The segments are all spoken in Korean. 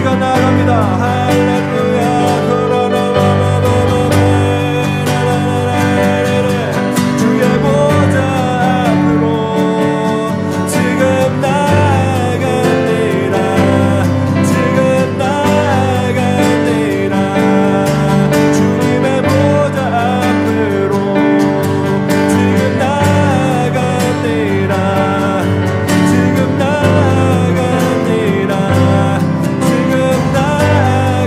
시간 나아갑니다. 할렐루야. 주의 보좌 앞으로 지금 나아갑니다. 지금 나아갑니다. 주님의 보좌 앞으로 지금 나아갑니다. 지금 나아갑니다. 지금 나아갑니다.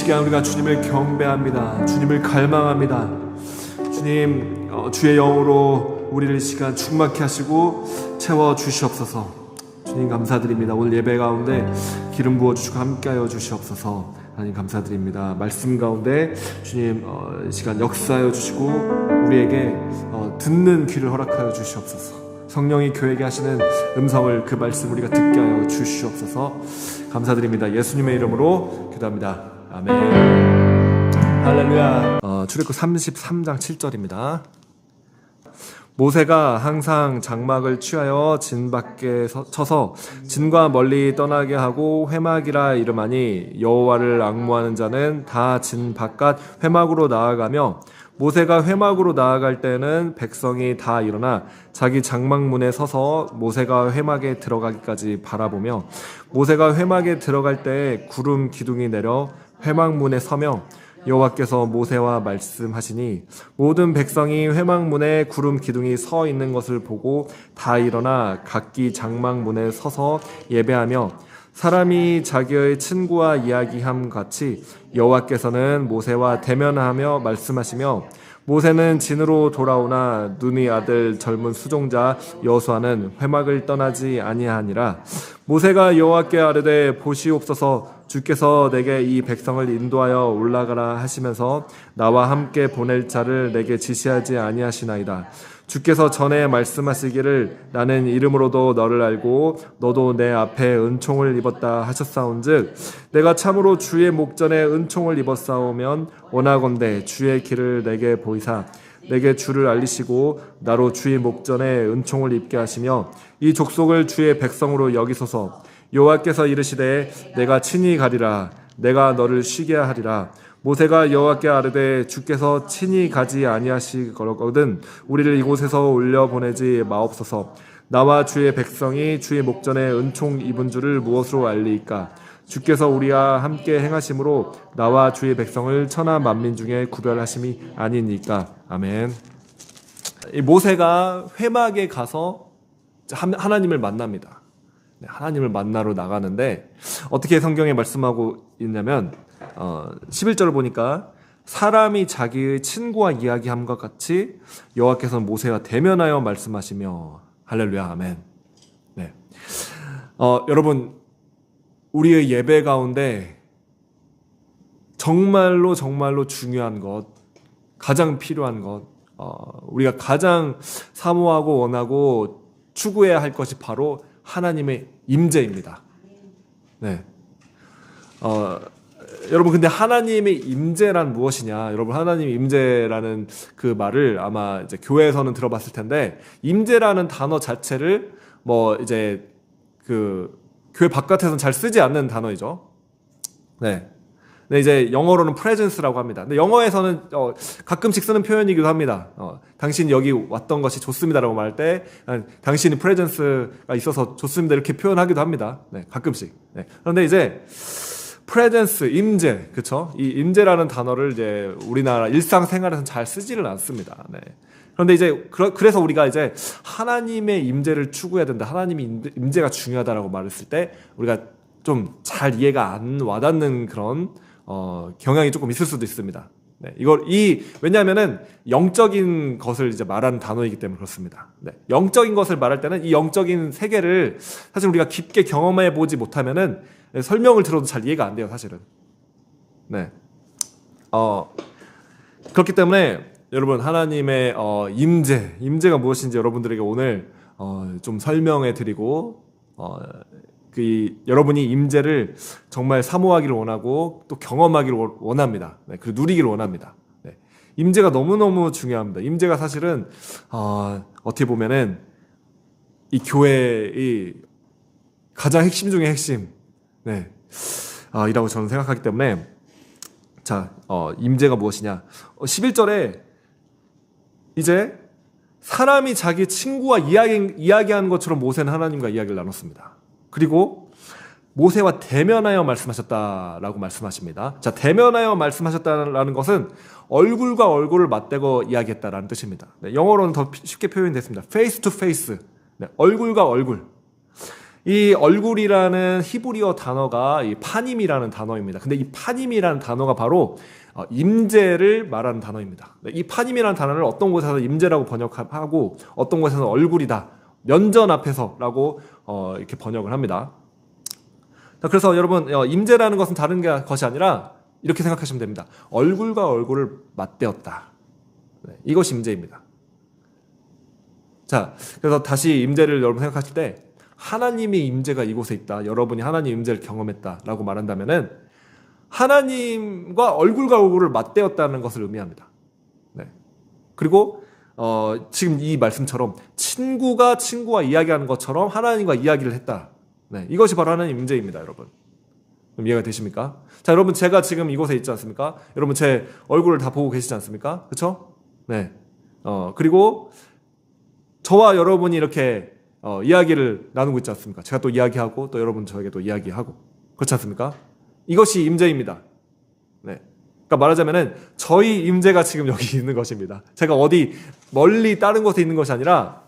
시간 우리가 주님을 경배합니다. 주님을 갈망합니다. 주님, 주의 영으로 우리를 이 시간 충만케 하시고 채워 주시옵소서. 주님 감사드립니다. 오늘 예배 가운데 기름 부어주시고 함께하여 주시옵소서. 하나님 감사드립니다. 말씀 가운데 주님 시간 역사하여 주시고 우리에게 듣는 귀를 허락하여 주시옵소서. 성령이 교회에게 하시는 음성을 그 말씀 우리가 듣게 하여 주시옵소서. 감사드립니다. 예수님의 이름으로 기도합니다. 아멘. 할렐루야. 출애굽 33장 7절입니다. 모세가 항상 장막을 취하여 진 밖에 쳐서 진과 멀리 떠나게 하고 회막이라 이름하니 여호와를 앙모하는 자는 다 진 바깥 회막으로 나아가며 모세가 회막으로 나아갈 때는 백성이 다 일어나 자기 장막문에 서서 모세가 회막에 들어가기까지 바라보며 모세가 회막에 들어갈 때 구름 기둥이 내려 회막문에 서며 여호와께서 모세와 말씀하시니 모든 백성이 회막문에 구름 기둥이 서 있는 것을 보고 다 일어나 각기 장막문에 서서 예배하며 사람이 자기의 친구와 이야기함 같이 여호와께서는 모세와 대면하며 말씀하시며 모세는 진으로 돌아오나 눈의 아들 젊은 수종자 여호수아는 회막을 떠나지 아니하니라. 모세가 여호와께 아뢰되 보시옵소서 주께서 내게 이 백성을 인도하여 올라가라 하시면서 나와 함께 보낼 자를 내게 지시하지 아니하시나이다. 주께서 전에 말씀하시기를 나는 이름으로도 너를 알고 너도 내 앞에 은총을 입었다 하셨사온즉 내가 참으로 주의 목전에 은총을 입었사오면 원하건대 주의 길을 내게 보이사 내게 주를 알리시고 나로 주의 목전에 은총을 입게 하시며 이 족속을 주의 백성으로 여기소서. 여호와께서 이르시되 내가 친히 가리라. 내가 너를 쉬게 하리라. 모세가 여호와께 아뢰되 주께서 친히 가지 아니하시거든 우리를 이곳에서 올려보내지 마옵소서. 나와 주의 백성이 주의 목전에 은총 입은 줄을 무엇으로 알리이까. 주께서 우리와 함께 행하심으로 나와 주의 백성을 천하 만민 중에 구별하심이 아니니까. 아멘. 이 모세가 회막에 가서 하나님을 만납니다. 하나님을 만나러 나가는데 어떻게 성경에 말씀하고 있냐면 11절을 보니까 사람이 자기의 친구와 이야기함과 같이 여호와께서는 모세와 대면하여 말씀하시며. 할렐루야. 아멘. 네. 여러분 우리의 예배 가운데 정말로 중요한 것, 가장 필요한 것, 우리가 가장 사모하고 원하고 추구해야 할 것이 바로 하나님의 임재입니다. 네. 여러분 근데 하나님의 임재란 무엇이냐? 여러분 하나님의 임재라는 그 말을 아마 이제 교회에서는 들어봤을 텐데 임재라는 단어 자체를 뭐 이제 그 교회 바깥에서는 잘 쓰지 않는 단어이죠. 네. 근데 이제 영어로는 presence라고 합니다. 근데 영어에서는 가끔씩 쓰는 표현이기도 합니다. 당신이 여기 왔던 것이 좋습니다라고 말할 때 당신이 presence가 있어서 좋습니다 이렇게 표현하기도 합니다. 네, 가끔씩. 네. 그런데 이제 presence, 임재, 그렇죠? 이 임재라는 단어를 이제 우리나라 일상생활에서는 잘 쓰지를 않습니다. 네. 그런데 이제 그래서 우리가 이제 하나님의 임재를 추구해야 된다. 하나님의 임재가 중요하다라고 말했을 때 우리가 좀 잘 이해가 안 와닿는 그런 경향이 조금 있을 수도 있습니다. 네, 왜냐하면은 영적인 것을 이제 말하는 단어이기 때문에 그렇습니다. 네, 영적인 것을 말할 때는 이 영적인 세계를 사실 우리가 깊게 경험해 보지 못하면은 설명을 들어도 잘 이해가 안 돼요, 사실은. 네, 그렇기 때문에 여러분 하나님의 임재가 무엇인지 여러분들에게 오늘 좀 설명해 드리고 여러분이 임재를 정말 사모하기를 원하고 또 경험하기를 원합니다. 네, 그리고 누리기를 원합니다. 네, 임재가 너무너무 중요합니다. 임재가 사실은 어떻게 보면은 이 교회의 가장 핵심 중의 핵심 이라고 저는 생각하기 때문에 자, 임재가 무엇이냐? 11절에 이제 사람이 자기 친구와 이야기하는 것처럼 모세는 하나님과 이야기를 나눴습니다. 그리고 모세와 대면하여 말씀하셨다라고 말씀하십니다. 자, 대면하여 말씀하셨다라는 것은 얼굴과 얼굴을 맞대고 이야기했다라는 뜻입니다. 네, 영어로는 더 쉽게 표현됐습니다. face to face. 네, 얼굴과 얼굴. 이 얼굴이라는 히브리어 단어가 이 파님이라는 단어입니다. 근데 이 파님이라는 단어가 바로 임재를 말하는 단어입니다. 이 파님이라는 단어를 어떤 곳에서 임재라고 번역하고 어떤 곳에서는 얼굴이다, 면전 앞에서라고 이렇게 번역을 합니다. 그래서 여러분, 임재라는 것은 다른 것이 아니라 이렇게 생각하시면 됩니다. 얼굴과 얼굴을 맞대었다. 네, 이것이 임재입니다. 자, 그래서 다시 임재를 여러분 생각하실 때 하나님의 임재가 이곳에 있다, 여러분이 하나님 임재를 경험했다라고 말한다면은 하나님과 얼굴과 얼굴을 맞대었다는 것을 의미합니다. 네. 그리고 지금 이 말씀처럼 친구가 친구와 이야기하는 것처럼 하나님과 이야기를 했다. 네, 이것이 바로 하나님 임재입니다, 여러분. 그럼 이해가 되십니까? 자, 여러분, 제가 지금 이곳에 있지 않습니까? 여러분, 제 얼굴을 다 보고 계시지 않습니까? 그렇죠? 네. 그리고 저와 여러분이 이렇게 이야기를 나누고 있지 않습니까? 제가 또 이야기하고 또 여러분 저에게 또 이야기하고, 그렇지 않습니까? 이것이 임재입니다. 네. 그러니까 말하자면은 저희 임재가 지금 여기 있는 것입니다. 제가 어디 멀리 다른 곳에 있는 것이 아니라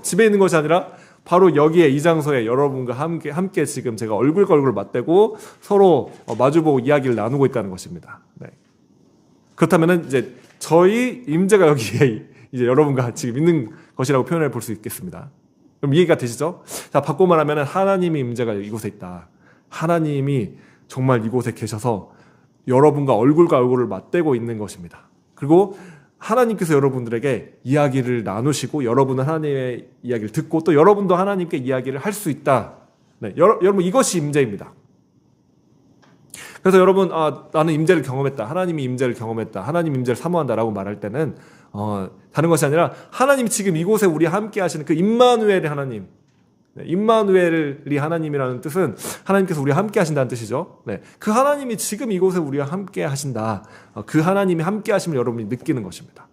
집에 있는 것이 아니라 바로 여기에, 이 장소에 여러분과 함께 지금 제가 얼굴과 얼굴을 맞대고 서로 마주보고 이야기를 나누고 있다는 것입니다. 네. 그렇다면은 이제 저희 임재가 여기에 이제 여러분과 지금 있는 것이라고 표현해 볼 수 있겠습니다. 그럼 이해가 되시죠? 자, 바꿔 말하면은 하나님의 임재가 이곳에 있다. 하나님이 정말 이곳에 계셔서 여러분과 얼굴과 얼굴을 맞대고 있는 것입니다. 그리고 하나님께서 여러분들에게 이야기를 나누시고 여러분은 하나님의 이야기를 듣고 또 여러분도 하나님께 이야기를 할 수 있다. 네, 여러분, 이것이 임재입니다. 그래서 여러분, 나는 임재를 경험했다, 하나님이 임재를 경험했다, 하나님 임재를 사모한다라고 말할 때는 다른 것이 아니라 하나님이 지금 이곳에 우리와 함께 하시는 그 임마누엘의 하나님, 네, 임마누엘이 하나님이라는 뜻은 하나님께서 우리와 함께 하신다는 뜻이죠. 네, 그 하나님이 지금 이곳에 우리와 함께 하신다. 그 하나님이 함께 하심을 여러분이 느끼는 것입니다.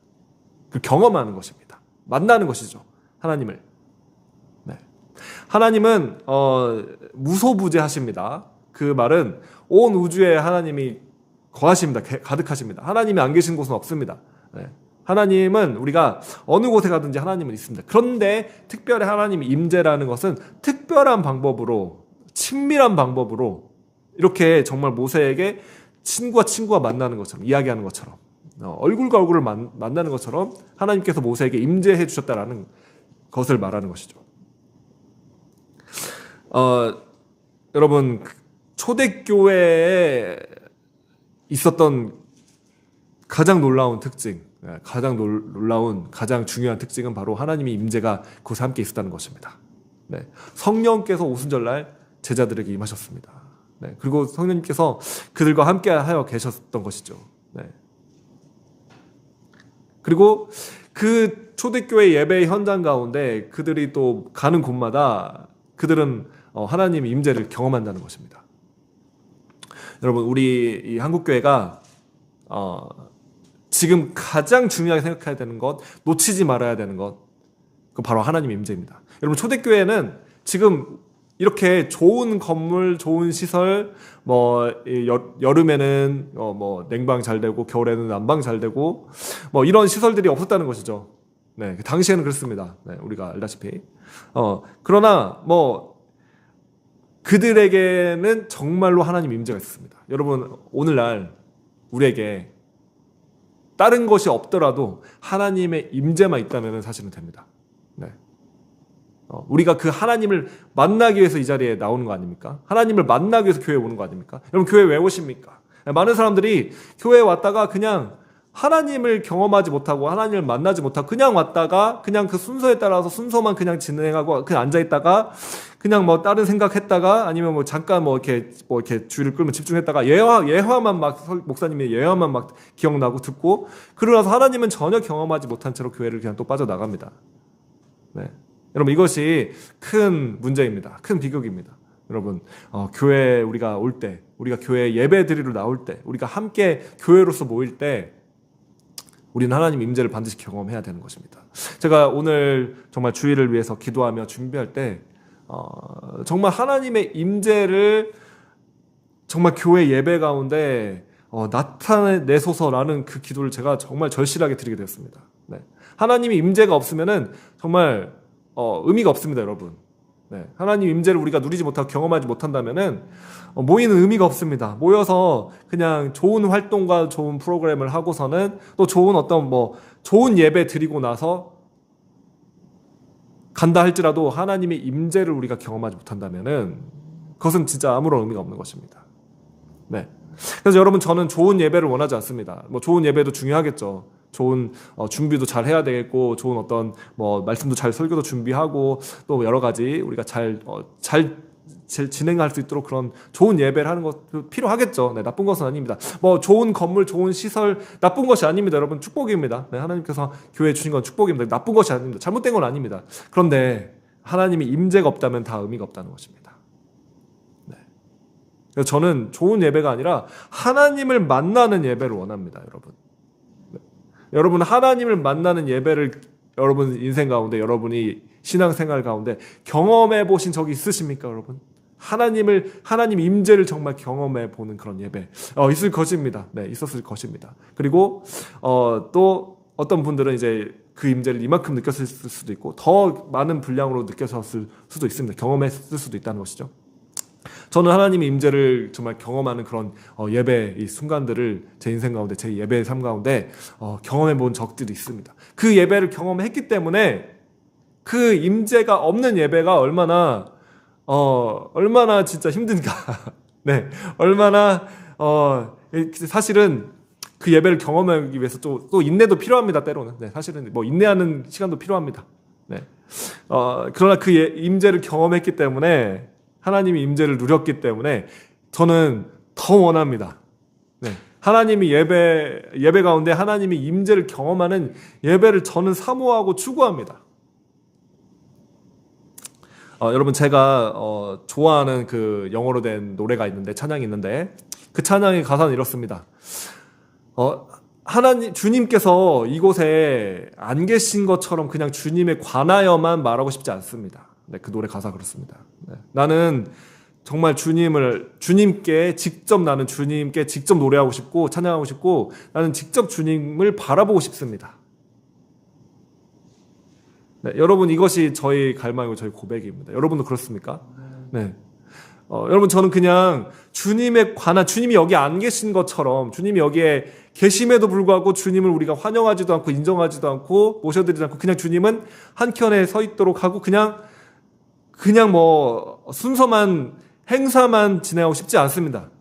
그 경험하는 것입니다. 만나는 것이죠, 하나님을. 네. 하나님은 무소부재하십니다. 그 말은 온 우주에 하나님이 거하십니다. 가득하십니다. 하나님이 안 계신 곳은 없습니다. 네. 하나님은 우리가 어느 곳에 가든지 하나님은 있습니다. 그런데 특별히 하나님의 임재라는 것은 특별한 방법으로, 친밀한 방법으로 이렇게 정말 모세에게 친구가 만나는 것처럼, 이야기하는 것처럼, 얼굴과 얼굴을 만나는 것처럼 하나님께서 모세에게 임재해 주셨다라는 것을 말하는 것이죠. 여러분, 초대교회에 있었던 가장 놀라운 특징, 가장 놀라운, 가장 중요한 특징은 바로 하나님의 임재가 그곳에 함께 있었다는 것입니다. 네. 성령께서 오순절날 제자들에게 임하셨습니다. 네. 그리고 성령님께서 그들과 함께 하여 계셨던 것이죠. 네. 그리고 그 초대교회 예배 현장 가운데 그들이 또 가는 곳마다 그들은 하나님의 임재를 경험한다는 것입니다. 여러분, 우리 이 한국교회가 지금 가장 중요하게 생각해야 되는 것, 놓치지 말아야 되는 것, 그 바로 하나님의 임재입니다. 여러분, 초대교회는 지금 이렇게 좋은 건물, 좋은 시설, 여름에는 냉방 잘 되고 겨울에는 난방 잘 되고 이런 시설들이 없었다는 것이죠. 네, 당시에는 그렇습니다. 네, 우리가 알다시피. 그러나 그들에게는 정말로 하나님 임재가 있었습니다. 여러분, 오늘날 우리에게 다른 것이 없더라도 하나님의 임재만 있다면 사실은 됩니다. 네. 우리가 그 하나님을 만나기 위해서 이 자리에 나오는 거 아닙니까? 하나님을 만나기 위해서 교회에 오는 거 아닙니까? 여러분, 교회 왜 오십니까? 많은 사람들이 교회에 왔다가 그냥 하나님을 경험하지 못하고 하나님을 만나지 못하고 그냥 왔다가 그냥 그 순서에 따라서 순서만 그냥 진행하고 그냥 앉아있다가 그냥 다른 생각했다가 아니면 잠깐 이렇게 주의를 끌면 집중했다가 예화만 목사님의 예화만 막 기억나고 듣고 그러고 나서 하나님은 전혀 경험하지 못한 채로 교회를 그냥 또 빠져나갑니다. 네. 여러분, 이것이 큰 문제입니다. 큰 비극입니다. 여러분, 교회에 우리가 올 때, 우리가 교회 예배 드리러 나올 때, 우리가 함께 교회로서 모일 때 우리는 하나님 임재를 반드시 경험해야 되는 것입니다. 제가 오늘 정말 주일을 위해서 기도하며 준비할 때 정말 하나님의 임재를 정말 교회 예배 가운데 나타내소서라는 그 기도를 제가 정말 절실하게 드리게 되었습니다. 네. 하나님의 임재가 없으면은 정말 의미가 없습니다, 여러분. 네. 하나님 임재를 우리가 누리지 못하고 경험하지 못한다면은 모이는 의미가 없습니다. 모여서 그냥 좋은 활동과 좋은 프로그램을 하고서는 또 좋은 어떤 좋은 예배 드리고 나서 간다 할지라도 하나님의 임재를 우리가 경험하지 못한다면은 그것은 진짜 아무런 의미가 없는 것입니다. 네. 그래서 여러분, 저는 좋은 예배를 원하지 않습니다. 좋은 예배도 중요하겠죠. 좋은 준비도 잘 해야 되겠고, 좋은 어떤 말씀도 잘 설교도 준비하고, 또 여러 가지 우리가 잘 진행할 수 있도록 그런 좋은 예배를 하는 것도 필요하겠죠. 네, 나쁜 것은 아닙니다. 좋은 건물, 좋은 시설, 나쁜 것이 아닙니다. 여러분, 축복입니다. 네, 하나님께서 교회에 주신 건 축복입니다. 나쁜 것이 아닙니다. 잘못된 건 아닙니다. 그런데 하나님의 임재가 없다면 다 의미가 없다는 것입니다. 네. 그래서 저는 좋은 예배가 아니라 하나님을 만나는 예배를 원합니다, 여러분. 네. 여러분, 하나님을 만나는 예배를 여러분 인생 가운데, 여러분이 신앙생활 가운데 경험해 보신 적이 있으십니까, 여러분? 하나님 임재를 정말 경험해 보는 그런 예배 있을 것입니다. 네, 있었을 것입니다. 그리고 또 어떤 분들은 이제 그 임재를 이만큼 느꼈을 수도 있고 더 많은 분량으로 느꼈을 수도 있습니다. 경험했을 수도 있다는 것이죠. 저는 하나님의 임재를 정말 경험하는 그런 예배의 순간들을 제 인생 가운데, 제 예배의 삶 가운데 경험해 본 적들이 있습니다. 그 예배를 경험했기 때문에 그 임재가 없는 예배가 얼마나 진짜 힘든가. 네, 얼마나 사실은 그 예배를 경험하기 위해서 또 인내도 필요합니다. 때로는. 네, 사실은 인내하는 시간도 필요합니다. 네, 그러나 그 임재를 경험했기 때문에, 하나님이 임재를 누렸기 때문에 저는 더 원합니다. 네, 하나님이 예배 가운데 하나님이 임재를 경험하는 예배를 저는 사모하고 추구합니다. 여러분, 제가 좋아하는 그 영어로 된 노래가 있는데, 찬양이 있는데, 그 찬양의 가사는 이렇습니다. 주님께서 이곳에 안 계신 것처럼 그냥 주님에 관하여만 말하고 싶지 않습니다. 네, 그 노래 가사 그렇습니다. 네, 나는 정말 주님께 직접 노래하고 싶고 찬양하고 싶고, 나는 직접 주님을 바라보고 싶습니다. 네, 여러분, 이것이 저희 갈망이고 저희 고백입니다. 여러분도 그렇습니까? 네. 여러분, 저는 그냥 주님이 여기 안 계신 것처럼, 주님이 여기에 계심에도 불구하고 주님을 우리가 환영하지도 않고 인정하지도 않고 모셔드리지 않고 그냥 주님은 한켠에 서 있도록 하고 그냥 순서만 행사만 진행하고 싶지 않습니다.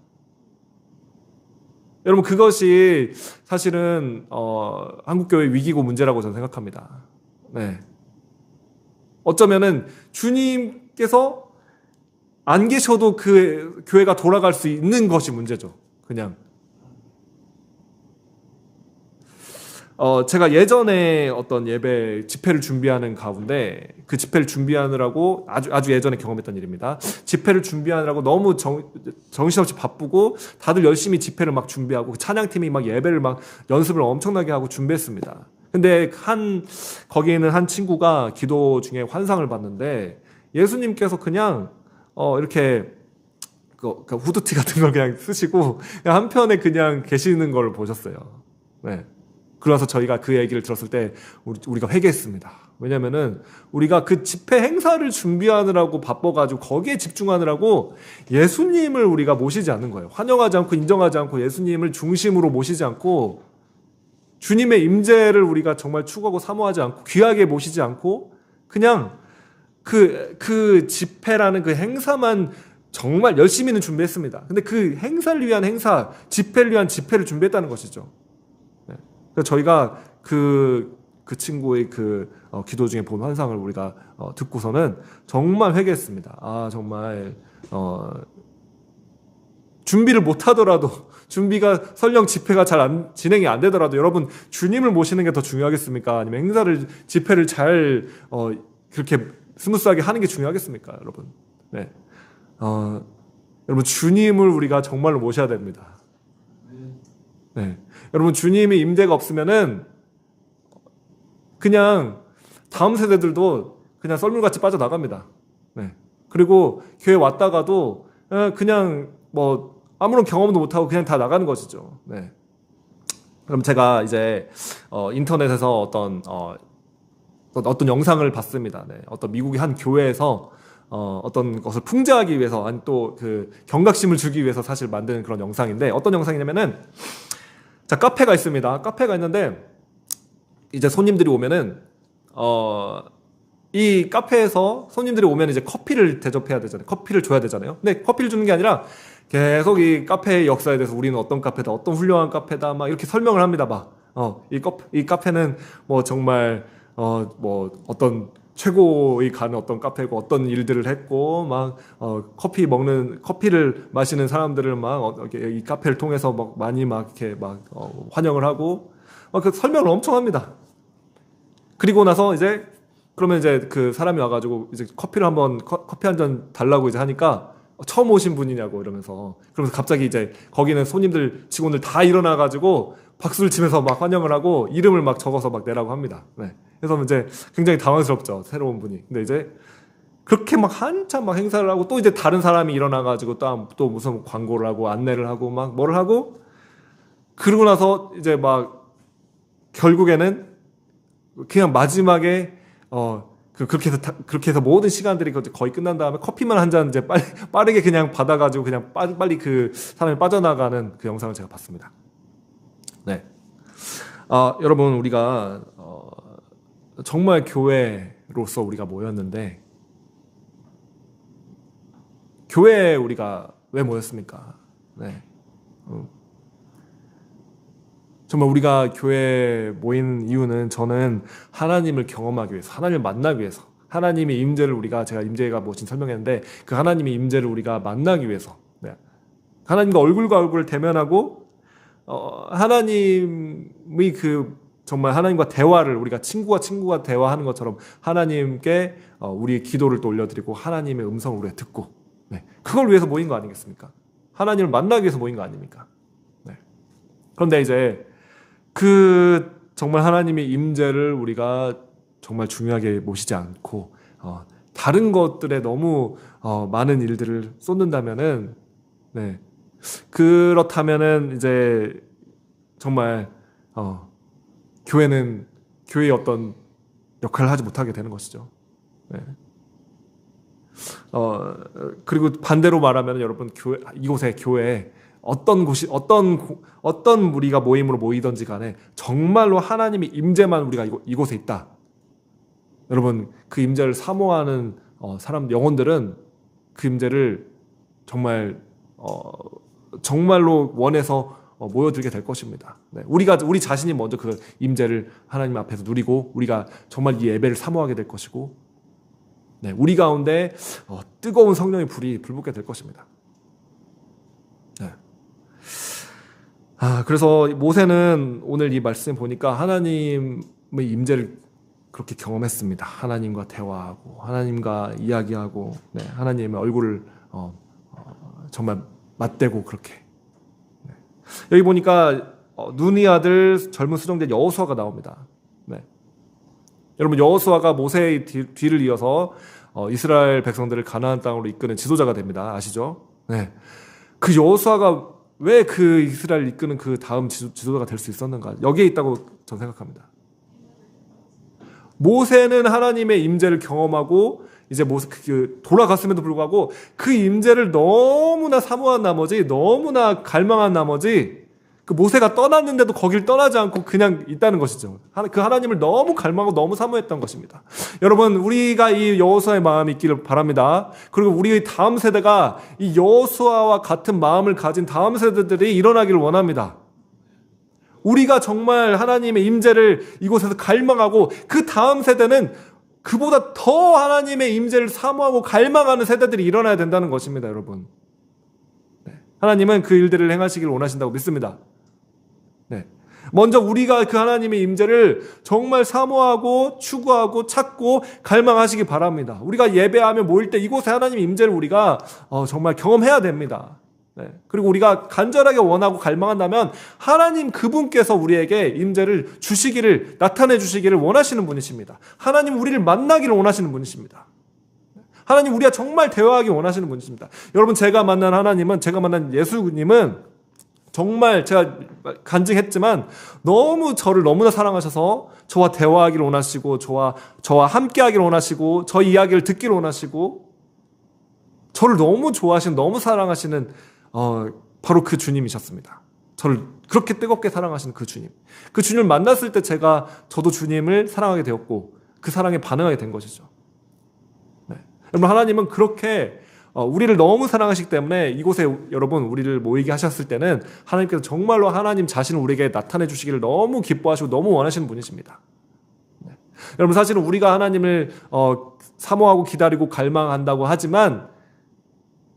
여러분, 그것이 사실은 한국교회의 위기고 문제라고 저는 생각합니다. 네. 어쩌면은 주님께서 안 계셔도 그 교회가 돌아갈 수 있는 것이 문제죠. 그냥. 제가 예전에 어떤 예배 집회를 준비하는 가운데, 그 집회를 준비하느라고 아주 예전에 경험했던 일입니다. 집회를 준비하느라고 너무 정신없이 바쁘고 다들 열심히 집회를 막 준비하고 찬양팀이 막 예배를 막 연습을 엄청나게 하고 준비했습니다. 근데 거기에 있는 한 친구가 기도 중에 환상을 봤는데, 예수님께서 그냥 이렇게 그 후드티 같은 걸 그냥 쓰시고 그냥 한편에 그냥 계시는 걸 보셨어요. 네. 그래서 저희가 그 얘기를 들었을 때 우리가 회개했습니다. 왜냐면은 우리가 그 집회 행사를 준비하느라고 바빠가지고 거기에 집중하느라고 예수님을 우리가 모시지 않는 거예요. 환영하지 않고 인정하지 않고 예수님을 중심으로 모시지 않고 주님의 임재를 우리가 정말 추구하고 사모하지 않고 귀하게 모시지 않고 그냥 그 집회라는 그 행사만 정말 열심히는 준비했습니다. 근데 그 행사를 위한 행사, 집회를 위한 집회를 준비했다는 것이죠. 네. 그래서 저희가 그 친구의 기도 중에 본 환상을 우리가 듣고서는 정말 회개했습니다. 정말 준비를 못하더라도, 준비가 설령 집회가 잘 진행이 안 되더라도 여러분, 주님을 모시는 게 더 중요하겠습니까? 아니면 집회를 잘 그렇게 스무스하게 하는 게 중요하겠습니까, 여러분? 네. 여러분, 주님을 우리가 정말로 모셔야 됩니다. 네. 여러분, 주님의 임재가 없으면은 그냥 다음 세대들도 그냥 썰물같이 빠져나갑니다. 네. 그리고 교회 왔다가도 그냥 아무런 경험도 못하고 그냥 다 나가는 것이죠. 네. 그럼 제가 이제 인터넷에서 어떤 영상을 봤습니다. 네. 어떤 미국의 한 교회에서 어떤 것을 풍자하기 위해서 아니 또 그 경각심을 주기 위해서 사실 만드는 그런 영상인데 어떤 영상이냐면은 자 카페가 있습니다. 카페가 있는데 이제 손님들이 오면은 이 카페에서 손님들이 오면 이제 커피를 대접해야 되잖아요. 커피를 줘야 되잖아요. 근데 커피를 주는 게 아니라 계속 이 카페의 역사에 대해서 우리는 어떤 카페다, 어떤 훌륭한 카페다 막 이렇게 설명을 합니다. 막 이 카페는 뭐 정말 뭐 어떤 최고의 가는 어떤 카페고 어떤 일들을 했고 막 커피를 마시는 사람들을 막 이 카페를 통해서 막 많이 막 이렇게 막 환영을 하고 그 설명을 엄청 합니다. 그리고 나서 이제 그러면 이제 그 사람이 와가지고 이제 커피 한 잔 달라고 이제 하니까 처음 오신 분이냐고 이러면서 그러면서 갑자기 이제 거기는 손님들 직원들 다 일어나가지고 박수를 치면서 막 환영을 하고 이름을 막 적어서 막 내라고 합니다. 네. 그래서 이제 굉장히 당황스럽죠. 새로운 분이. 근데 이제 그렇게 막 한참 막 행사를 하고 또 이제 다른 사람이 일어나가지고 또 무슨 광고를 하고 안내를 하고 막 뭐를 하고 그러고 나서 이제 막 결국에는 그냥 마지막에 그렇게 해서 모든 시간들이 거의 끝난 다음에 커피만 한 잔 이제 빠르게 그냥 받아가지고 그냥 빨리 그 사람이 빠져나가는 그 영상을 제가 봤습니다. 네. 여러분 우리가 정말 교회로서 우리가 모였는데 교회에 우리가 왜 모였습니까? 네. 정말 우리가 교회에 모인 이유는 저는 하나님을 경험하기 위해서, 하나님을 만나기 위해서, 하나님의 임재를 제가 임재가 무엇인지 설명했는데 그 하나님의 임재를 우리가 만나기 위해서, 네. 하나님과 얼굴과 얼굴을 대면하고 하나님의 정말 하나님과 대화를 우리가 친구와 대화하는 것처럼 하나님께 우리의 기도를 또 올려드리고 하나님의 음성을 우리가 듣고, 네. 그걸 위해서 모인 거 아니겠습니까? 하나님을 만나기 위해서 모인 거 아닙니까? 네. 그런데 이제 정말 하나님의 임재를 우리가 정말 중요하게 모시지 않고 다른 것들에 너무 많은 일들을 쏟는다면은 네. 그렇다면은 이제 정말 교회의 어떤 역할을 하지 못하게 되는 것이죠. 네. 그리고 반대로 말하면 여러분 이곳에 교회에 어떤 무리가 모임으로 모이든지 간에 정말로 하나님의 임재만 우리가 이곳에 있다. 여러분 그 임재를 사모하는 영혼들은 그 임재를 정말로 원해서 모여들게 될 것입니다. 네. 우리 자신이 먼저 그 임재를 하나님 앞에서 누리고 우리가 정말 이 예배를 사모하게 될 것이고, 네. 우리 가운데 뜨거운 성령의 불이 불붙게 될 것입니다. 네. 그래서 모세는 오늘 이 말씀 보니까 하나님의 임재를 그렇게 경험했습니다. 하나님과 대화하고 하나님과 이야기하고, 네. 하나님의 얼굴을 정말 맞대고 그렇게. 네. 여기 보니까 눈의 아들 젊은 수정자 여호수아가 나옵니다. 네. 여러분 여호수아가 모세의 뒤를 이어서 이스라엘 백성들을 가나안 땅으로 이끄는 지도자가 됩니다. 아시죠? 네. 그 여호수아가 왜 그 이스라엘 이끄는 그 다음 지도자가 될 수 있었는가? 여기에 있다고 저는 생각합니다. 모세는 하나님의 임재를 경험하고 이제 돌아갔음에도 불구하고 그 임재를 너무나 사모한 나머지, 너무나 갈망한 나머지 그 모세가 떠났는데도 거길 떠나지 않고 그냥 있다는 것이죠. 그 하나님을 너무 갈망하고 너무 사모했던 것입니다. 여러분 우리가 이 여호수아의 마음이 있기를 바랍니다. 그리고 우리의 다음 세대가 이 여호수아와 같은 마음을 가진 다음 세대들이 일어나기를 원합니다. 우리가 정말 하나님의 임재를 이곳에서 갈망하고 그 다음 세대는 그보다 더 하나님의 임재를 사모하고 갈망하는 세대들이 일어나야 된다는 것입니다. 여러분. 네. 하나님은 그 일들을 행하시기를 원하신다고 믿습니다. 네. 먼저 우리가 그 하나님의 임재를 정말 사모하고 추구하고 찾고 갈망하시기 바랍니다. 우리가 예배하며 모일 때 이곳에 하나님의 임재를 우리가 정말 경험해야 됩니다. 네. 그리고 우리가 간절하게 원하고 갈망한다면 하나님 그분께서 우리에게 임재를 나타내 주시기를 원하시는 분이십니다. 하나님 우리를 만나기를 원하시는 분이십니다. 하나님 우리가 정말 대화하기 원하시는 분이십니다. 여러분 제가 만난 예수님은 정말 제가 간증했지만 저를 너무나 사랑하셔서 저와 대화하기를 원하시고 저와 함께하기를 원하시고 저희 이야기를 듣기를 원하시고 저를 너무 좋아하시는, 너무 사랑하시는 바로 그 주님이셨습니다. 저를 그렇게 뜨겁게 사랑하시는 그 주님. 그 주님을 만났을 때 저도 주님을 사랑하게 되었고 그 사랑에 반응하게 된 것이죠. 네. 여러분, 하나님은 그렇게 우리를 너무 사랑하시기 때문에 이곳에 여러분 우리를 모이게 하셨을 때는 하나님께서 정말로 하나님 자신을 우리에게 나타내 주시기를 너무 기뻐하시고 너무 원하시는 분이십니다. 네. 여러분, 사실은 우리가 하나님을 사모하고 기다리고 갈망한다고 하지만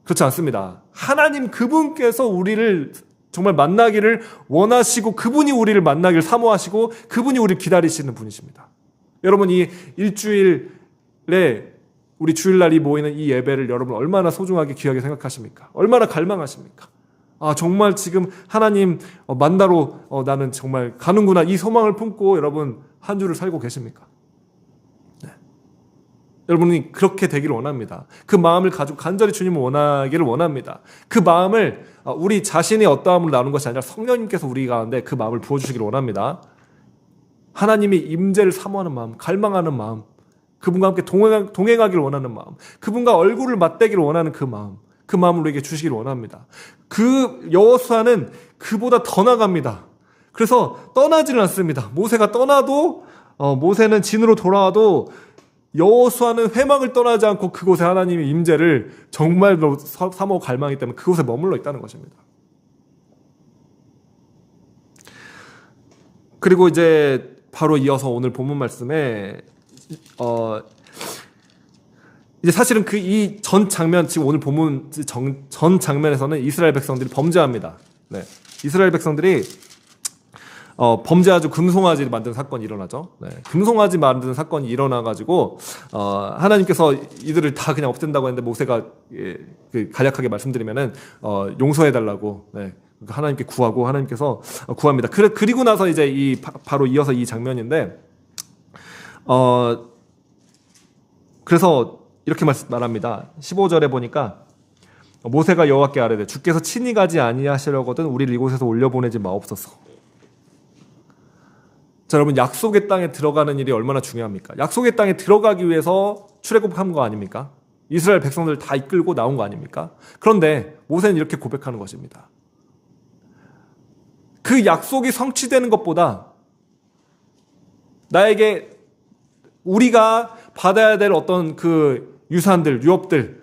그렇지 않습니다. 하나님 그분께서 우리를 정말 만나기를 원하시고 그분이 우리를 만나기를 사모하시고 그분이 우리를 기다리시는 분이십니다. 여러분, 이 일주일에 우리 주일날이 모이는 이 예배를 여러분 얼마나 소중하게 귀하게 생각하십니까? 얼마나 갈망하십니까? 정말 지금 하나님 만나러 나는 정말 가는구나, 이 소망을 품고 여러분 한 주를 살고 계십니까? 네. 여러분이 그렇게 되기를 원합니다. 그 마음을 가지고 간절히 주님을 원하기를 원합니다. 그 마음을 우리 자신이 어떠함으로 나누는 것이 아니라 성령님께서 우리 가운데 그 마음을 부어주시기를 원합니다. 하나님이 임재를 사모하는 마음, 갈망하는 마음, 그분과 함께 동행하기를 원하는 마음, 그분과 얼굴을 맞대기를 원하는 그 마음을 우리에게 주시기를 원합니다. 그 여호수아는 그보다 더 나갑니다. 그래서 떠나지는 않습니다. 모세가 떠나도 모세는 진으로 돌아와도 여호수아는 회막을 떠나지 않고 그곳에 하나님의 임재를 정말로 사모하고 갈망하기 때문에 그곳에 머물러 있다는 것입니다. 그리고 이제 바로 이어서 오늘 본문 말씀에 이제 사실은 이 전 장면, 지금 오늘 본문 전 장면에서는 이스라엘 백성들이 범죄합니다. 네. 이스라엘 백성들이 범죄하죠. 금송아지를 만든 사건이 일어나죠. 네. 금송아지 만드는 사건이 일어나가지고 하나님께서 이들을 다 그냥 없앤다고 했는데 모세가 간략하게 말씀드리면은 용서해달라고, 네, 하나님께 구하고 하나님께서 구합니다. 그리고 나서 이제 바로 이어서 이 장면인데 그래서 이렇게 말합니다. 15절에 보니까 모세가 여호와께 아뢰되 주께서 친히 가지 아니하시려거든 우리를 이곳에서 올려보내지 마옵소서. 자, 여러분, 약속의 땅에 들어가는 일이 얼마나 중요합니까? 약속의 땅에 들어가기 위해서 출애굽한 거 아닙니까? 이스라엘 백성들 다 이끌고 나온 거 아닙니까? 그런데 모세는 이렇게 고백하는 것입니다. 그 약속이 성취되는 것보다 나에게 우리가 받아야 될 어떤 그 유산들, 유업들,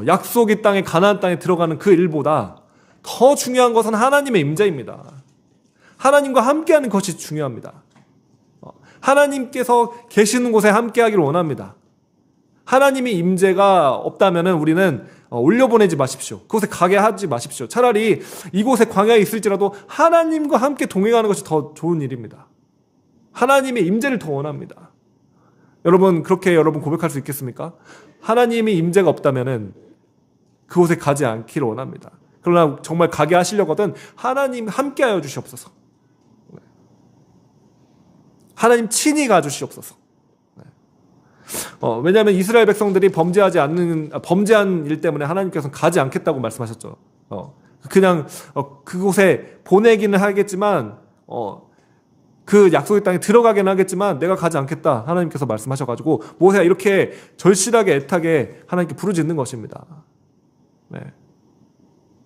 약속의 땅에, 가나안 땅에 들어가는 그 일보다 더 중요한 것은 하나님의 임재입니다. 하나님과 함께하는 것이 중요합니다. 하나님께서 계시는 곳에 함께하기를 원합니다. 하나님의 임재가 없다면 우리는 올려보내지 마십시오. 그곳에 가게 하지 마십시오. 차라리 이곳에 광야에 있을지라도 하나님과 함께 동행하는 것이 더 좋은 일입니다. 하나님의 임재를 더 원합니다. 여러분, 그렇게 여러분 고백할 수 있겠습니까? 하나님의 임재가 없다면 그곳에 가지 않기를 원합니다. 그러나 정말 가게 하시려거든 하나님 함께하여 주시옵소서. 하나님 친히 가주시옵소서. 왜냐하면 이스라엘 백성들이 범죄한 일 때문에 하나님께서는 가지 않겠다고 말씀하셨죠. 그냥 그곳에 보내기는 하겠지만 그 약속의 땅에 들어가기는 하겠지만 내가 가지 않겠다 하나님께서 말씀하셔가지고 모세가 이렇게 절실하게 애타게 하나님께 부르짖는 것입니다. 네.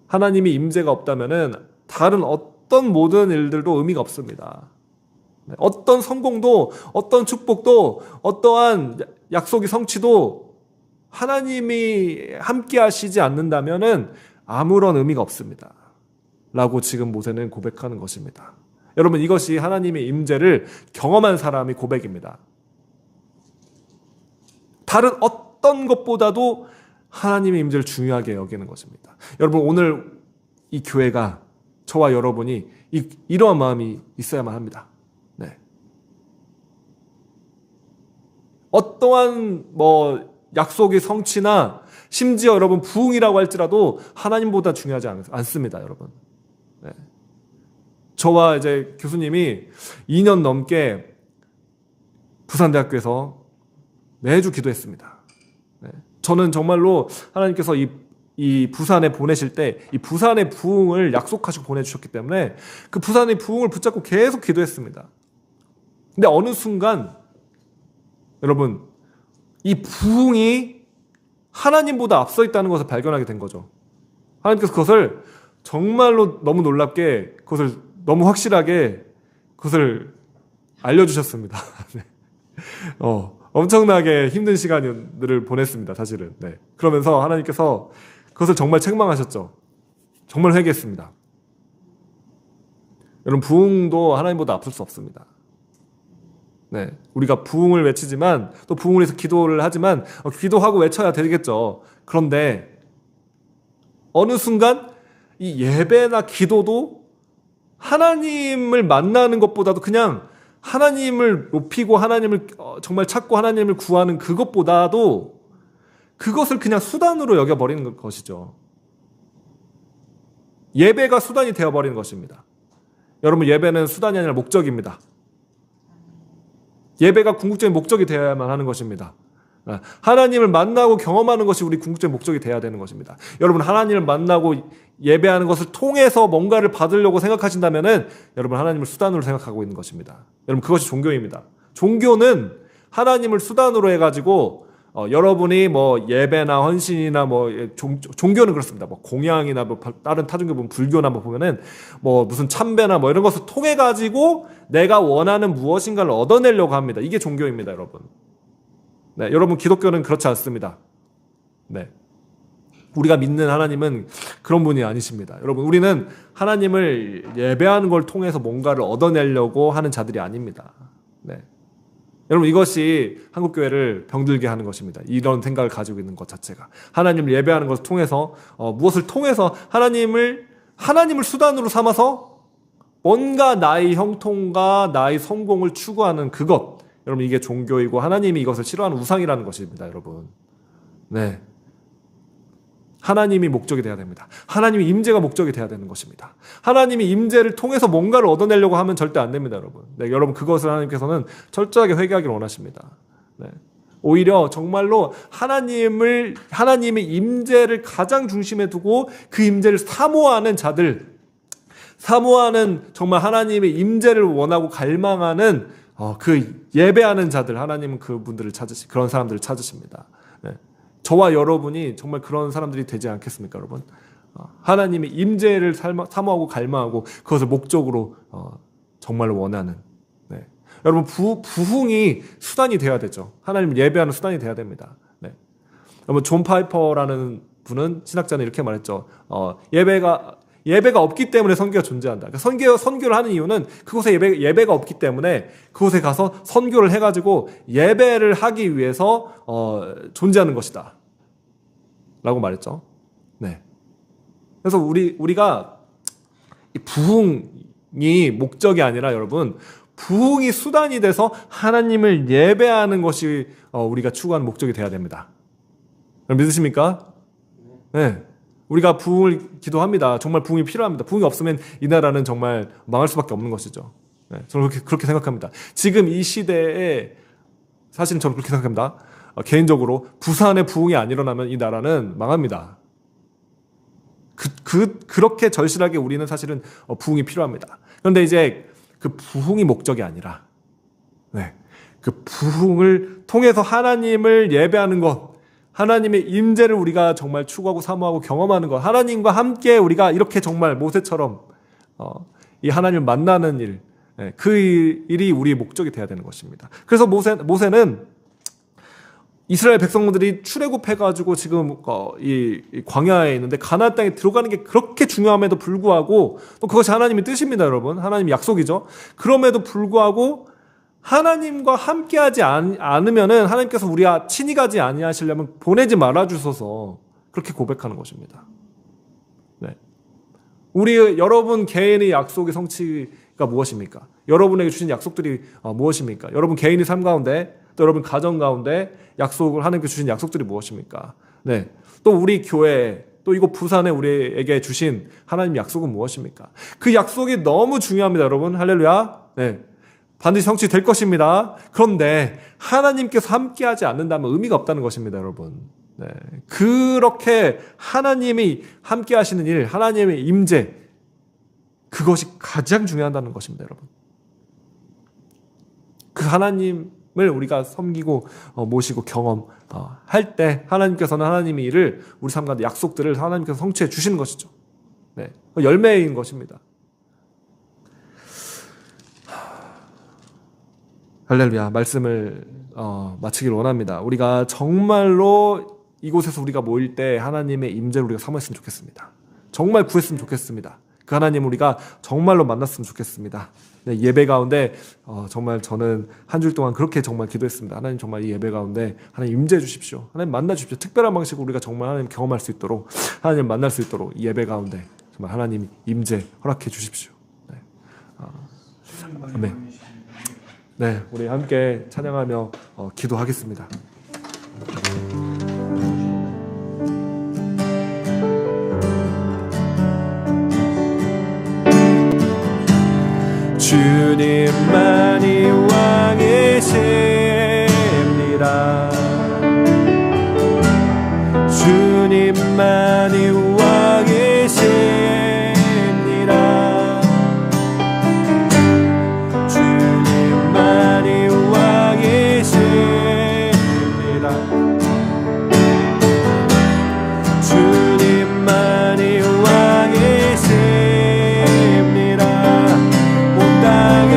하나님이 임재가 없다면은 다른 어떤 모든 일들도 의미가 없습니다. 어떤 성공도, 어떤 축복도, 어떠한 약속의 성취도 하나님이 함께 하시지 않는다면은 아무런 의미가 없습니다. 라고 지금 모세는 고백하는 것입니다. 여러분, 이것이 하나님의 임재를 경험한 사람의 고백입니다. 다른 어떤 것보다도 하나님의 임재를 중요하게 여기는 것입니다. 여러분, 오늘 이 교회가, 저와 여러분이 이러한 마음이 있어야만 합니다. 네. 어떠한 약속의 성취나 심지어 여러분 부흥이라고 할지라도 하나님보다 중요하지 않습니다, 여러분. 네. 저와 이제 교수님이 2년 넘게 부산대학교에서 매주 기도했습니다. 네. 저는 정말로 하나님께서 이 부산에 보내실 때 이 부산의 부흥을 약속하시고 보내주셨기 때문에 그 부산의 부흥을 붙잡고 계속 기도했습니다. 근데 어느 순간 여러분 이 부흥이 하나님보다 앞서 있다는 것을 발견하게 된 거죠. 하나님께서 그것을 정말로 너무 놀랍게, 그것을 너무 확실하게 그것을 알려주셨습니다. 네. 엄청나게 힘든 시간들을 보냈습니다, 사실은. 네. 그러면서 하나님께서 그것을 정말 책망하셨죠. 정말 회개했습니다. 여러분, 부흥도 하나님보다 앞설 수 없습니다. 네. 우리가 부흥을 외치지만, 또 부흥을 위해서 기도를 하지만, 기도하고 외쳐야 되겠죠. 그런데, 어느 순간, 이 예배나 기도도 하나님을 만나는 것보다도 그냥 하나님을 높이고 하나님을 정말 찾고 하나님을 구하는 그것보다도 그것을 그냥 수단으로 여겨버리는 것이죠. 예배가 수단이 되어버리는 것입니다. 여러분, 예배는 수단이 아니라 목적입니다. 예배가 궁극적인 목적이 되어야만 하는 것입니다. 하나님을 만나고 경험하는 것이 우리 궁극적인 목적이 되어야 되는 것입니다. 여러분, 하나님을 만나고 예배하는 것을 통해서 뭔가를 받으려고 생각하신다면은 여러분, 하나님을 수단으로 생각하고 있는 것입니다. 여러분, 그것이 종교입니다. 종교는 하나님을 수단으로 해가지고 여러분이 뭐 예배나 헌신이나 뭐 종교는 그렇습니다. 뭐 공양이나 뭐 다른 타종교 보면 불교나 뭐 보면은 뭐 무슨 참배나 뭐 이런 것을 통해 가지고 내가 원하는 무엇인가를 얻어내려고 합니다. 이게 종교입니다, 여러분. 네, 여러분, 기독교는 그렇지 않습니다. 네. 우리가 믿는 하나님은 그런 분이 아니십니다. 여러분, 우리는 하나님을 예배하는 걸 통해서 뭔가를 얻어내려고 하는 자들이 아닙니다. 네. 여러분, 이것이 한국교회를 병들게 하는 것입니다. 이런 생각을 가지고 있는 것 자체가. 하나님을 예배하는 것을 통해서, 무엇을 통해서 하나님을 수단으로 삼아서 뭔가 나의 형통과 나의 성공을 추구하는 그것. 여러분, 이게 종교이고 하나님이 이것을 싫어하는 우상이라는 것입니다, 여러분. 네. 하나님이 목적이 되어야 됩니다. 하나님의 임재가 목적이 되어야 되는 것입니다. 하나님이 임재를 통해서 뭔가를 얻어내려고 하면 절대 안 됩니다, 여러분. 네, 여러분, 그것을 하나님께서는 철저하게 회개하기를 원하십니다. 네. 오히려 정말로 하나님의 임재를 가장 중심에 두고 그 임재를 사모하는 자들, 사모하는 정말 하나님의 임재를 원하고 갈망하는 그 예배하는 자들, 하나님은 그분들을 그런 사람들을 찾으십니다. 네. 저와 여러분이 정말 그런 사람들이 되지 않겠습니까, 여러분? 하나님의 임재를 사모하고 갈망하고 그것을 목적으로 정말로 원하는. 네. 여러분, 부흥이 수단이 되어야 되죠. 하나님을 예배하는 수단이 되어야 됩니다. 네. 여러분, 존 파이퍼라는 분은, 신학자는 이렇게 말했죠. 예배가 없기 때문에 선교가 존재한다. 그러니까 선교를 하는 이유는 그곳에 예배가 없기 때문에 그곳에 가서 선교를 해가지고 예배를 하기 위해서 존재하는 것이다. 라고 말했죠. 네. 그래서 우리가 이 부흥이 목적이 아니라, 여러분, 부흥이 수단이 돼서 하나님을 예배하는 것이 우리가 추구하는 목적이 돼야 됩니다. 믿으십니까? 네. 우리가 부흥을 기도합니다. 정말 부흥이 필요합니다. 부흥이 없으면 이 나라는 정말 망할 수밖에 없는 것이죠. 네, 저는 그렇게 생각합니다. 지금 이 시대에 사실은 저는 그렇게 생각합니다. 개인적으로 부산에 부흥이 안 일어나면 이 나라는 망합니다. 그렇게 절실하게 우리는 사실은 부흥이 필요합니다. 그런데 이제 그 부흥이 목적이 아니라, 네, 그 부흥을 통해서 하나님을 예배하는 것, 하나님의 임재를 우리가 정말 추구하고 사모하고 경험하는 것, 하나님과 함께 우리가 이렇게 정말 모세처럼 이 하나님을 만나는 일, 그 일이 우리의 목적이 되어야 되는 것입니다. 그래서 모세는 이스라엘 백성들이 출애굽해가지고 지금 이 광야에 있는데 가나안 땅에 들어가는 게 그렇게 중요함에도 불구하고, 또 그것이 하나님의 뜻입니다, 여러분. 하나님의 약속이죠. 그럼에도 불구하고 하나님과 함께하지 않으면은 하나님께서 우리와 친히 가지 아니하시려면 보내지 말아 주소서, 그렇게 고백하는 것입니다. 네. 여러분 개인의 약속의 성취가 무엇입니까? 여러분에게 주신 약속들이 무엇입니까? 여러분 개인의 삶 가운데, 또 여러분 가정 가운데 약속을 하나님께 주신 약속들이 무엇입니까? 네. 또 우리 교회, 또 이곳 부산에 우리에게 주신 하나님의 약속은 무엇입니까? 그 약속이 너무 중요합니다, 여러분. 할렐루야. 네. 반드시 성취될 것입니다. 그런데 하나님께서 함께하지 않는다면 의미가 없다는 것입니다, 여러분. 네. 그렇게 하나님이 함께하시는 일, 하나님의 임재, 그것이 가장 중요하다는 것입니다, 여러분. 그 하나님 우리가 섬기고 모시고 할 때 하나님께서는 하나님의 일을 우리 삶 가운데 약속들을 하나님께서 성취해 주시는 것이죠. 네, 열매인 것입니다. 할렐루야. 말씀을 마치기를 원합니다. 우리가 정말로 이곳에서 우리가 모일 때 하나님의 임재를 우리가 사모했으면 좋겠습니다. 정말 구했으면 좋겠습니다. 그 하나님 우리가 정말로 만났으면 좋겠습니다. 네, 예배 가운데 정말 저는 한 주일 동안 그렇게 정말 기도했습니다. 하나님 정말 이 예배 가운데 하나님 임재해 주십시오. 하나님 만나 주십시오. 특별한 방식으로 우리가 정말 하나님 경험할 수 있도록, 하나님 만날 수 있도록 이 예배 가운데 정말 하나님 임재 허락해 주십시오. 네. 아멘. 네, 우리 함께 찬양하며 기도하겠습니다. 주님만이 왕이십니다. 주님만이 왕이십니다. 주님만이 왕이십니다. 주님만이 왕이십니다. 온 땅에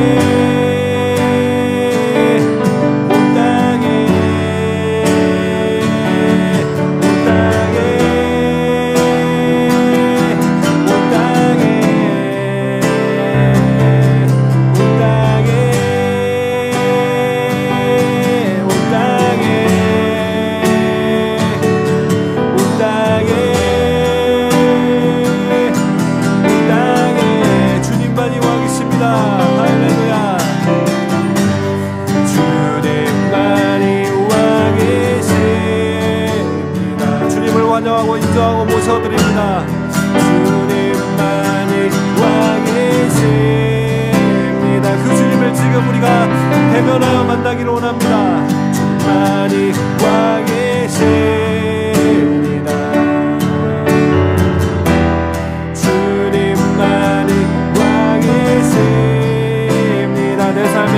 환영하고 인정하고 모셔드립니다. 주님만이 왕이십니다. 그 주님을 지금 우리가 대면하여 만나기를 원합니다. 주님만이 왕이십니다. 주님만이 왕이십니다. 내 삶에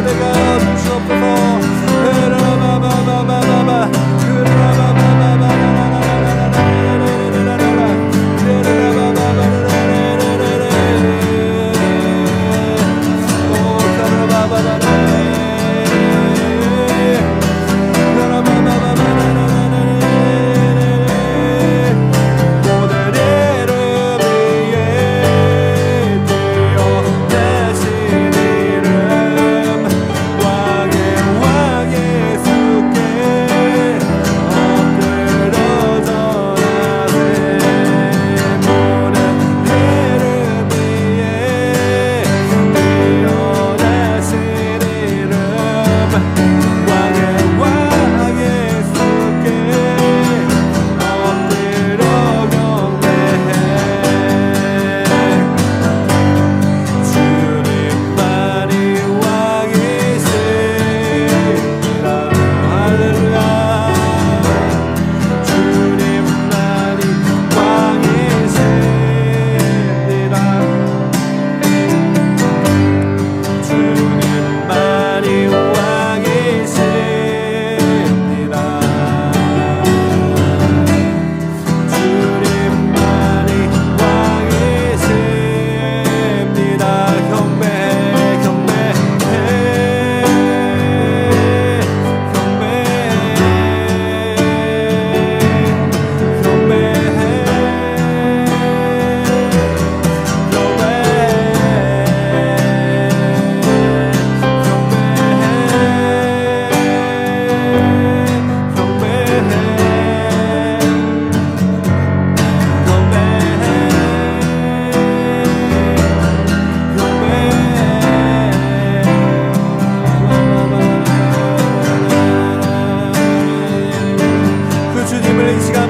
되게 하여 주시옵소서.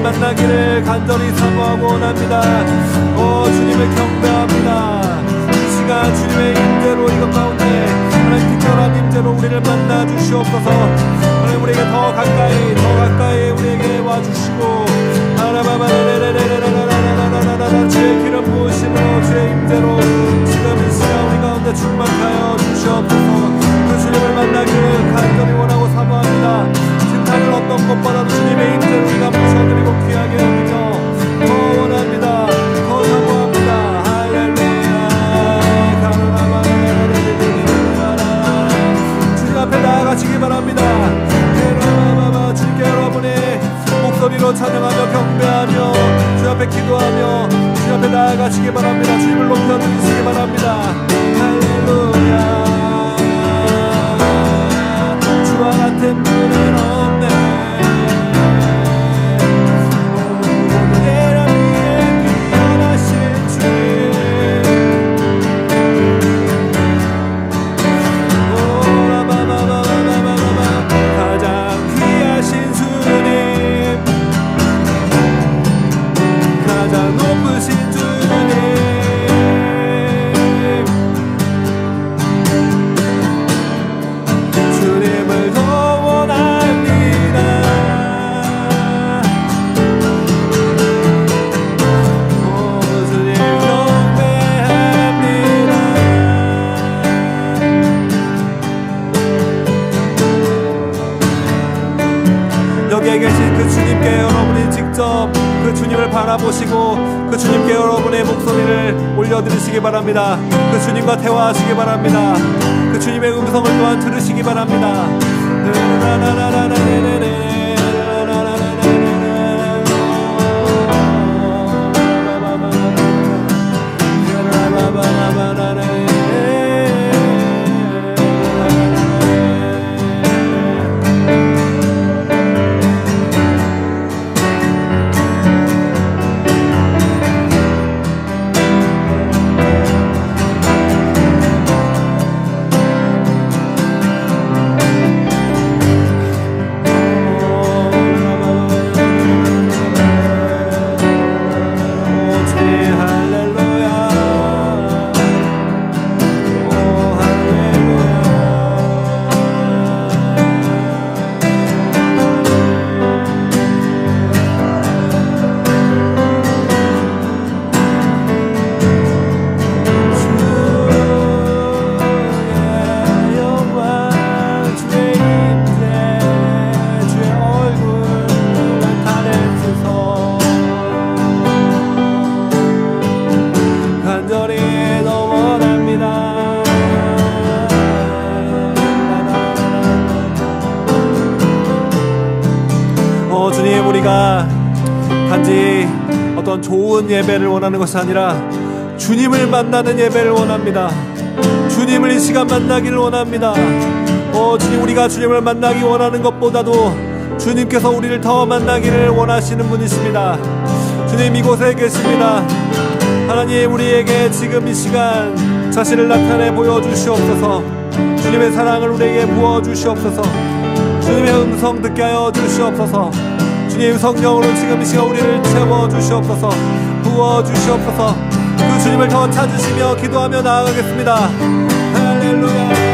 만나기를 간절히 사모하고 원합니다. 주님을 경배합니다. 이 시간 주님의 임재로 이것 가운데 하나님 특별한 임재로 우리를 만나 주시옵소서. 하나님 우리에게 더 가까이 우리에게 와주시고 주의 기름 부으심으로 주의 임재로 지금 이 시간 우리 가운데 충만하여 주시옵소서. 그 주님을 만나기를 간절히 원하고 사모합니다. 다른 어떤 것보다도 주님의 임재를 우리가 모셔드리고 귀하게 여기며 더 원합니다. 더 사모합니다. 할렐루야. 주님 앞에 나아가시기 바랍니다. 주님께 여러분의 목소리로 찬양하며 경배하며 주 앞에 기도하며 주 앞에 나아가시기 바랍니다. 주님을 높여드리시기 바랍니다. 할렐루야. 주와 같은 분은 없네. 여기에 계신 그 주님께 여러분이 직접 그 주님을 바라보시고 그 주님께 여러분의 목소리를 올려드리시기 바랍니다. 그 주님과 대화하시기 바랍니다. 그 주님의 음성을 또한 들으시기 바랍니다. 주님, 우리가 단지 어떤 좋은 예배를 원하는 것이 아니라 주님을 만나는 예배를 원합니다. 주님을 이 시간 만나기를 원합니다. 주님, 우리가 주님을 만나기 원하는 것보다도 주님께서 우리를 더 만나기를 원하시는 분이십니다. 주님, 이곳에 계십니다. 하나님, 우리에게 지금 이 시간 자신을 나타내 보여주시옵소서. 주님의 사랑을 우리에게 부어주시옵소서. 주님의 음성 듣게 하여 주시옵소서. 주님, 성령으로 지금 이 시간 우리를 채워주시옵소서. 부어주시옵소서. 그 주님을 더 찾으시며 기도하며 나아가겠습니다. 할렐루야.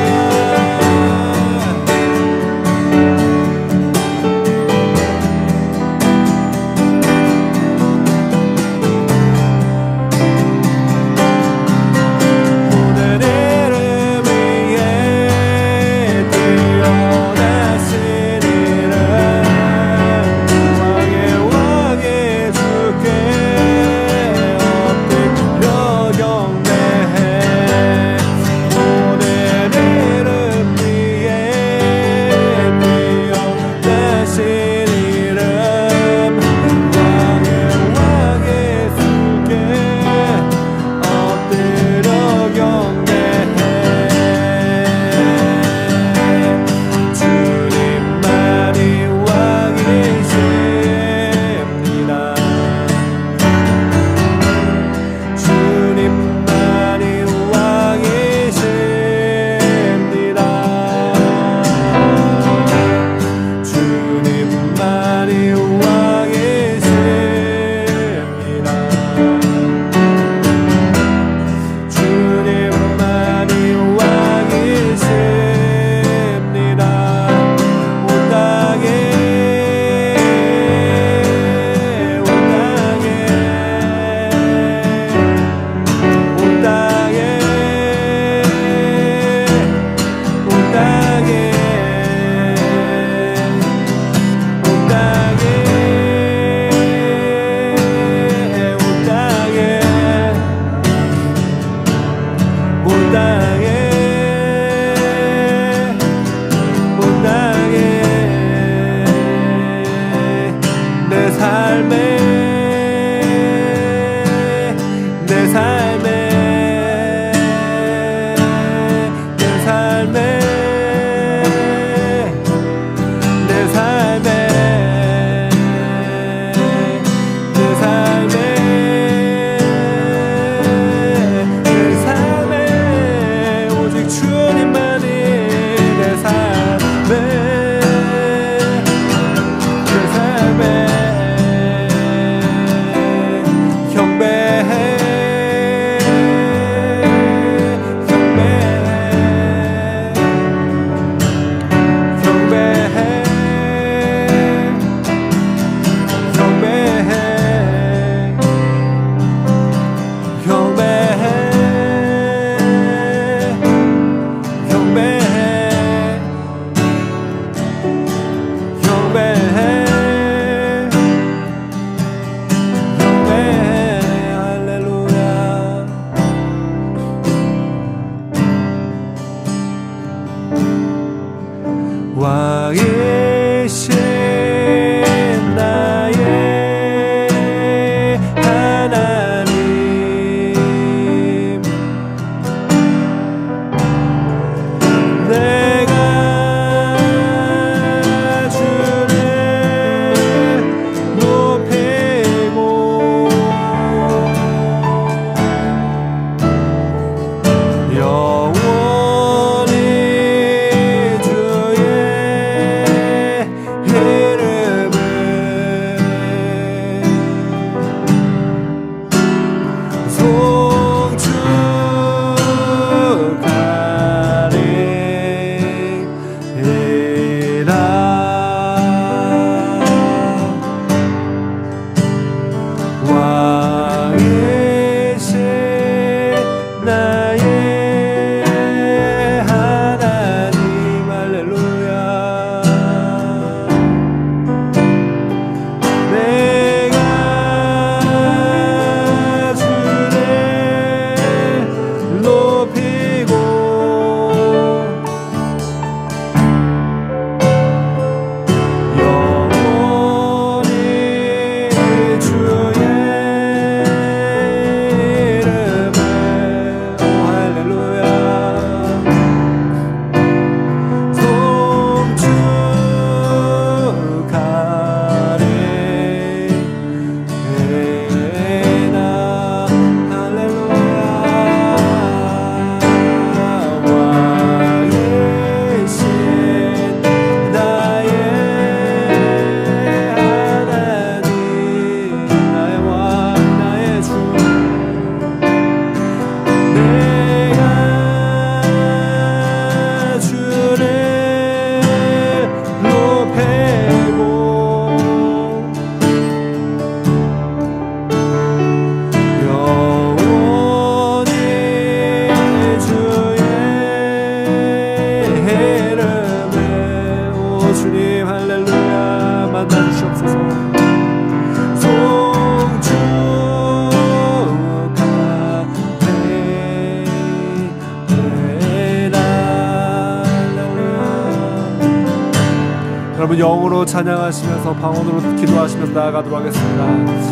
여러분 영으로 찬양하시면서 방언으로 기도하시면서 나아가도록 하겠습니다.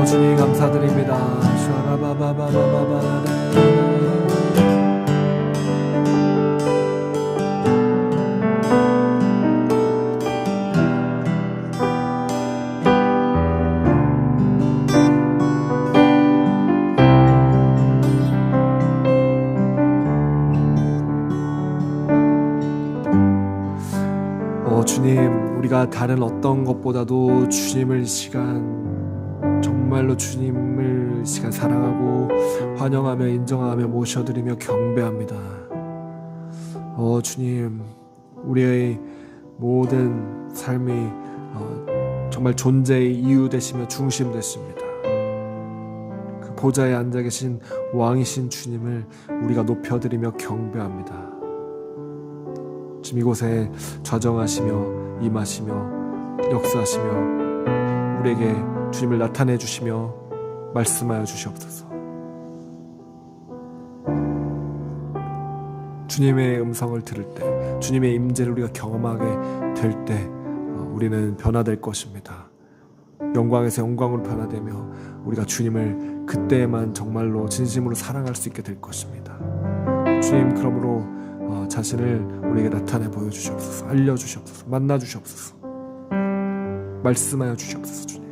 주님 감사드립니다. 주님, 우리가 다른 어떤 것보다도 주님을 정말로 주님을 사랑하고 환영하며 인정하며 모셔드리며 경배합니다. 주님, 우리의 모든 삶이 정말 존재의 이유 되시며 중심 되십니다. 그 보좌에 앉아 계신 왕이신 주님을 우리가 높여드리며 경배합니다. 지금 이곳에 좌정하시며 임하시며 역사하시며 우리에게 주님을 나타내 주시며 말씀하여 주시옵소서. 주님의 음성을 들을 때, 주님의 임재를 우리가 경험하게 될 때 우리는 변화될 것입니다. 영광에서 영광으로 변화되며 우리가 주님을 그때에만 정말로 진심으로 사랑할 수 있게 될 것입니다. 주님, 그러므로 자신을 우리에게 나타내 보여주시옵소서. 알려주시옵소서. 만나주시옵소서. 말씀하여 주시옵소서. 주님,